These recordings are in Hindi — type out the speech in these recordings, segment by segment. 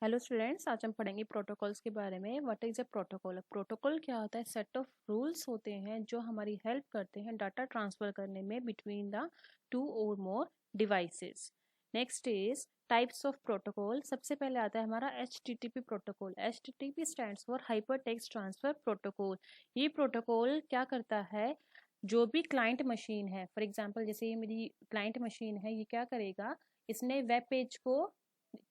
हेलो स्टूडेंट्स, आज हम पढ़ेंगे प्रोटोकॉल्स के बारे में। What is a protocol? Protocol क्या होता है? सेट ऑफ रूल्स होते हैं जो हमारी हेल्प करते हैं डाटा ट्रांसफर करने में बिटवीन द टू और more devices. Next is types of protocol. सबसे पहले आता है हमारा HTTP protocol. HTTP stands for hyper text transfer protocol. ये प्रोटोकॉल क्या करता है? जो भी क्लाइंट मशीन है, फॉर एग्जाम्पल जैसे ये मेरी क्लाइंट मशीन है, ये क्या करेगा? इसने वेब पेज को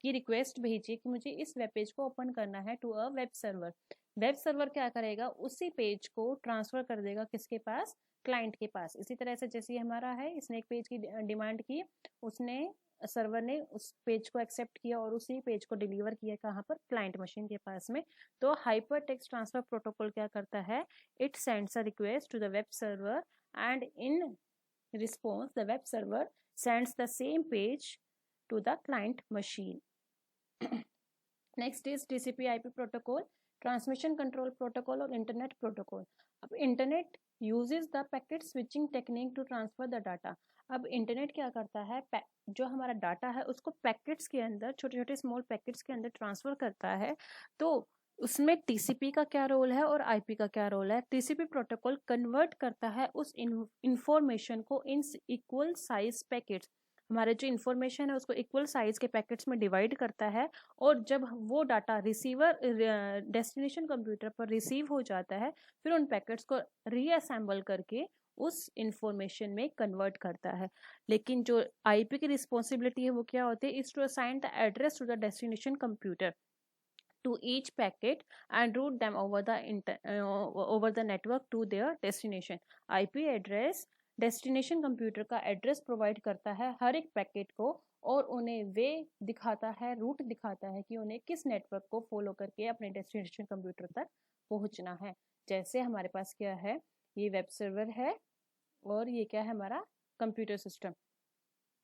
की रिक्वेस्ट भेजी कि मुझे इस वेब पेज को ओपन करना है to a web server. Web server क्या करेगा? उसी पेज को ट्रांसफर कर देगा किसके पास? क्लाइंट के पास। इसी तरह से जैसे हमारा है, इसने एक पेज की डिमांड की, उसने सर्वर ने उस पेज को एक्सेप्ट किया और उसी पेज को डिलीवर किया कहाँ पर? क्लाइंट मशीन के पास में। तो हाइपर टेक्स्ट ट्रांसफर प्रोटोकॉल क्या करता है? It sends a request to the web server and in response the web server sends the same page to the client machine. Next is TCP/IP protocol, transmission control protocol और internet protocol. अब internet uses the packet switching technique to transfer the data. अब इंटरनेट क्या करता है? जो हमारा डाटा है उसको पैकेट्स के अंदर, छोटे छोटे स्मॉल पैकेट्स के अंदर ट्रांसफर करता है। तो उसमें टीसीपी का क्या रोल है और आईपी का क्या रोल है? टीसीपी प्रोटोकॉल कन्वर्ट करता है उस इंफॉर्मेशन को इन इक्वल साइज पैकेट्स। हमारे जो इन्फॉर्मेशन है उसको इक्वल साइज के पैकेट्स में डिवाइड करता है, और जब वो डाटा रिसीवर डेस्टिनेशन कंप्यूटर पर रिसीव हो जाता है, फिर उन पैकेट्स को रीअसेंबल करके उस इंफॉर्मेशन में कन्वर्ट करता है। लेकिन जो आईपी की रिस्पॉन्सिबिलिटी है वो क्या होती है? Is to assign the address to the destination computer to each packet and route them over the network to their destination. IP address destination computer का एड्रेस प्रोवाइड करता है हर एक पैकेट को, और उन्हें वे दिखाता है, रूट दिखाता है कि उन्हें किस नेटवर्क को फॉलो करके अपने डेस्टिनेशन कंप्यूटर तक पहुंचना है। जैसे हमारे पास क्या है, ये वेब सर्वर है और ये क्या है? हमारा कंप्यूटर सिस्टम।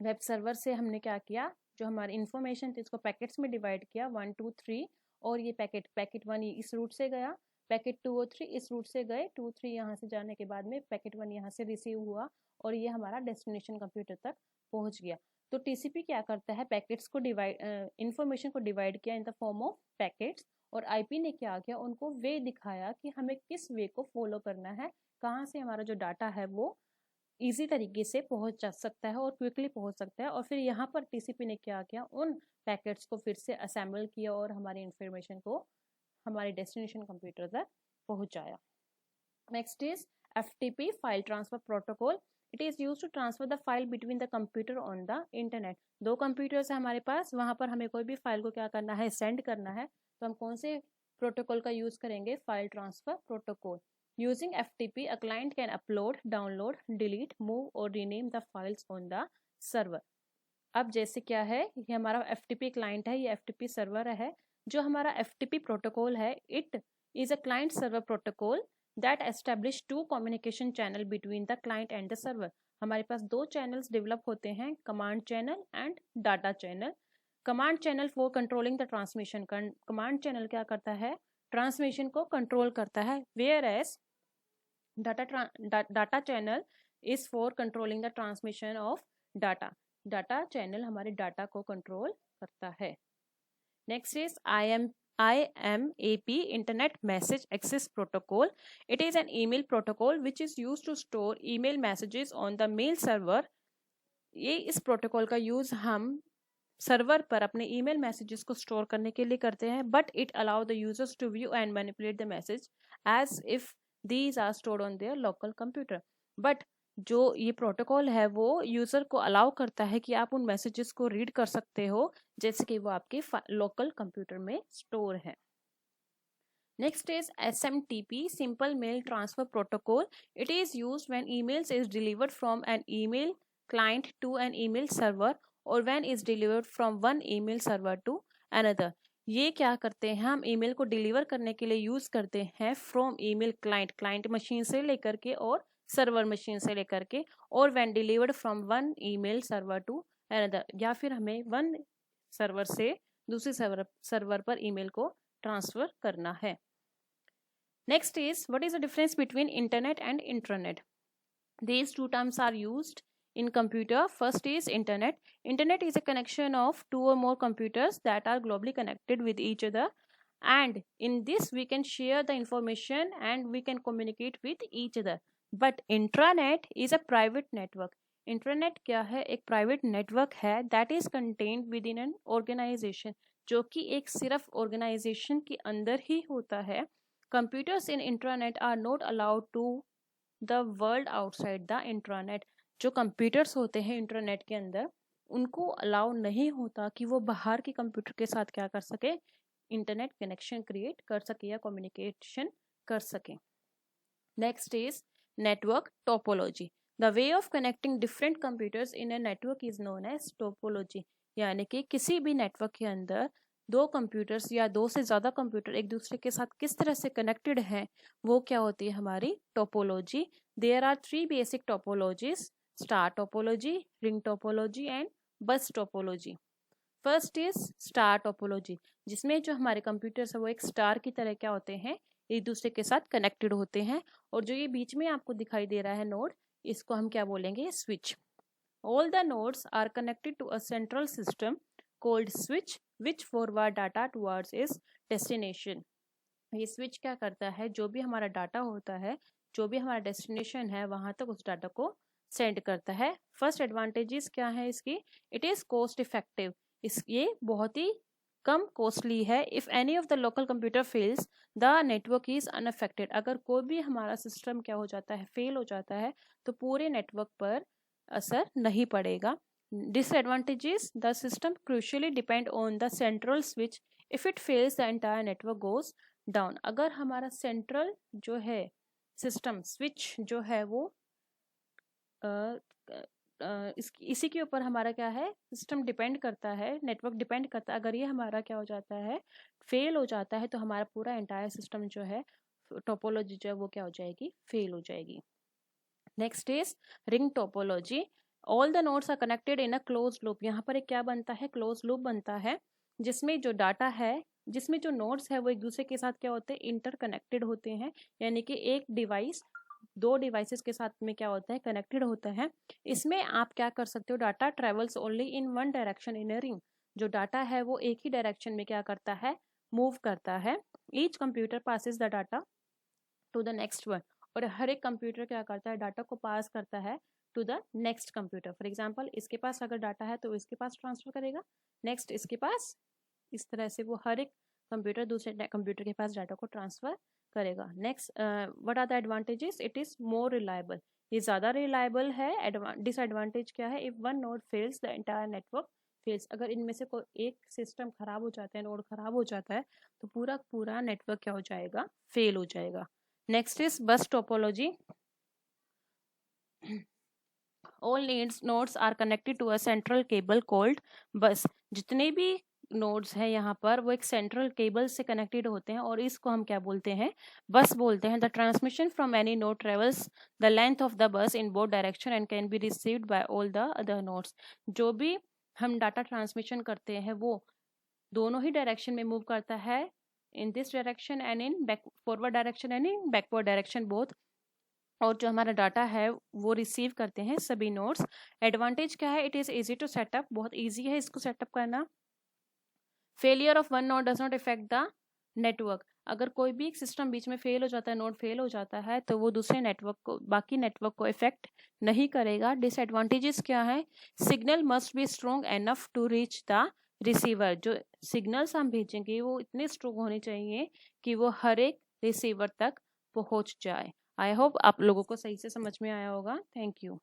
वेब सर्वर से हमने क्या किया? जो हमारी इंफॉर्मेशन थी इसको पैकेट्स में डिवाइड किया, 1 2 3, और ये पैकेट 1 इस रूट से गया, पैकेट 2 और 3 इस रूट से गए, 2 3 यहाँ से जाने के बाद में पैकेट 1 यहाँ से रिसीव हुआ और ये हमारा डेस्टिनेशन कंप्यूटर तक पहुंच गया। तो टीसीपी क्या करता है? पैकेट्स को डिवाइड, इंफॉर्मेशन को डिवाइड किया in the form of packets, और आईपी ने क्या किया? उनको वे दिखाया कि हमें किस वे को फॉलो करना है, कहाँ से हमारा जो डाटा है वो इजी तरीके से पहुंच जा सकता है और क्विकली पहुंच सकता है। और फिर यहाँ पर टीसीपी ने क्या किया? उन पैकेट्स को फिर से असेंबल किया और हमारी इंफॉर्मेशन को हमारे डेस्टिनेशन कंप्यूटर तक पहुंचाया। Next is FTP, file transfer protocol. It is use to transfer the file between the computer on the internet. दो कंप्यूटर्स है हमारे पास, वहां पर हमें कोई भी फाइल को क्या करना है? सेंड करना है। तो हम कौन से प्रोटोकॉल का यूज करेंगे? File transfer protocol. Using FTP, a client can upload, download, delete, move or rename the files on the server. अब जैसे क्या है, ये हमारा FTP क्लाइंट है, ये FTP सर्वर है। जो हमारा FTP प्रोटोकॉल है, it is a client server protocol that establish to communication channel between the client and the server. हमारे पास दो चैनल्स डेवलप होते हैं, command channel and data channel. Command channel for controlling the transmission. Command channel क्या करता है? ट्रांसमिशन को कंट्रोल करता है। Whereas data channel is for controlling the transmission of data. Data channel हमारे डाटा को कंट्रोल करता है। Next is IMAP, internet message access protocol. It is an email protocol which is use to store email messages on the mail server. ये इस प्रोटोकॉल का यूज हम सर्वर पर अपने ईमेल मैसेजेस को स्टोर करने के लिए करते हैं, but it allow the users to view and manipulate the message as if these are stored on their local computer. But जो ये प्रोटोकॉल है वो यूजर को अलाउ करता है कि आप उन मैसेजेस को रीड कर सकते हो जैसे कि वो आपके लोकल कंप्यूटर में स्टोर है। Next is SMTP, Simple Mail Transfer Protocol. It is used when emails is delivered from an email client to an email server or when is delivered from one email server to another. ये क्या करते हैं? हम ईमेल को डिलीवर करने के लिए यूज करते हैं फ्रॉम ईमेल क्लाइंट मशीन से लेकर के और सर्वर मशीन से लेकर के, और when delivered from one email server to another, या फिर हमें वन सर्वर से दूसरे सर्वर पर ईमेल को ट्रांसफर करना है। Next is, what is the difference between internet and intranet? These two terms are used in computer. First is internet. Internet is a connection of two or more computers that are globally connected with each other, and in this we can share the information and we can communicate with each other. But intranet is a private network. Internet क्या है? एक प्राइवेट नेटवर्क है that is contained within an organisation, जो कि एक सिर्फ ऑर्गेनाइजेशन के अंदर ही होता है. Computers in internet are not allowed to the world outside the internet. जो कंप्यूटर्स होते हैं इंटरनेट के अंदर, उनको अलाउ नहीं होता कि वो बाहर के कंप्यूटर के साथ क्या कर सके, इंटरनेट कनेक्शन क्रिएट कर सके या कम्युनिकेशन कर सके. Next is network topology. The way of connecting different computers in a network is known as topology. यानी कि किसी भी नेटवर्क के अंदर दो कंप्यूटर्स या दो से ज़्यादा कंप्यूटर एक दूसरे के साथ किस तरह से कनेक्टेड हैं, वो क्या होती है हमारी topology. There are 3 basic topologies: star topology, ring topology and bus topology. First is star topology, जिसमें जो हमारे कंप्यूटर्स है वो एक स्टार की तरह क्या होते हैं, एक दूसरे के साथ कनेक्टेड होते हैं. और जो ये बीच में आपको दिखाई दे रहा है नोड, इसको हम क्या बोलेंगे, switch. All the nodes are connected to a central system called switch which forward data towards its destination. ये स्विच क्या करता है, जो भी हमारा डाटा होता है, जो भी हमारा डेस्टिनेशन है, वहां तक उस डाटा को सेंड करता है. फर्स्ट एडवांटेजेस क्या है इसकी, इट इज कॉस्ट इफेक्टिव. ये बहुत ही कम कॉस्टली है. If any of the local computer fails the network is unaffected. अगर कोई भी हमारा सिस्टम क्या हो जाता है, फेल हो जाता है, तो पूरे नेटवर्क पर असर नहीं पड़ेगा. Disadvantages, the system crucially depend on the central switch. If it fails the entire network goes down. अगर हमारा सेंट्रल जो है सिस्टम स्विच जो है वो इसी के ऊपर हमारा क्या है, सिस्टम डिपेंड करता है, नेटवर्क डिपेंड करता है. अगर ये हमारा क्या हो जाता है, फेल हो जाता है, तो हमारा पूरा एंटायर सिस्टम जो है, टोपोलॉजी जो है वो क्या हो जाएगी, फेल हो जाएगी. Next is ring topology. All the nodes are connected in a close loop. यहाँ पर एक क्या बनता है, क्लोज लूप बनता है, जिसमें जो डाटा है, जिसमें जो नोड्स है वो एक दूसरे के साथ क्या होते हैं, इंटरकनेक्टेड होते हैं. यानी कि एक डिवाइस दो डिवाइसेस के साथ में क्या होता है, कनेक्टेड होता है. इसमें आप क्या कर सकते हो, data travels only in one direction in a ring. जो डाटा है वो एक ही डायरेक्शन में क्या करता है, मूव करता है. Each computer passes the data to the next one. और हर एक कंप्यूटर क्या करता है, डाटा को पास करता है to the next computer. For example, इसके पास अगर डाटा है तो इसके पास ट्रांसफर करेगा, नेक्स्ट इसके पास. इस तरह से वो हर एक कंप्यूटर दूसरे कंप्यूटर के पास डाटा को ट्रांसफर करेगा. Next, what are the advantages, it is more reliable. ये ज़्यादा रिलायबल है. डिसएडवांटेज क्या है, if one node fails the entire network fails. अगर इनमें से कोई एक सिस्टम खराब हो जाता है, नोड खराब हो जाता है, तो पूरा पूरा नेटवर्क क्या हो जाएगा, फेल हो जाएगा. Next is bus topology. All nodes are connected to a central cable called bus. जितने भी नोड्स हैं यहाँ पर वो एक सेंट्रल केबल से कनेक्टेड होते हैं और इसको हम क्या बोलते हैं, बस बोलते हैं. The transmission from any node travels the length of the bus in both direction and can be received by all the other nodes. जो भी हम डाटा ट्रांसमिशन करते हैं वो दोनों ही डायरेक्शन में मूव करता है, in this direction and in back forward direction and in backward direction both. और जो हमारा डाटा है वो रिसीव करते हैं सभी नोड्स. एडवांटेज क्या है, it is easy to setup. बहुत इजी है इसको सेटअप करना. Failure of one node does not affect the network. अगर कोई भी एक सिस्टम बीच में फेल हो जाता है, नोड फेल हो जाता है, तो वो दूसरे नेटवर्क को, बाकी नेटवर्क को इफेक्ट नहीं करेगा. डिसएडवांटेजेस क्या है, signal must be strong enough to reach the receiver. जो सिग्नल्स हम भेजेंगे वो इतने स्ट्रॉन्ग होने चाहिए कि वो हर एक रिसीवर तक पहुंच जाए. आई होप आप लोगों को सही से समझ में आया होगा. Thank you.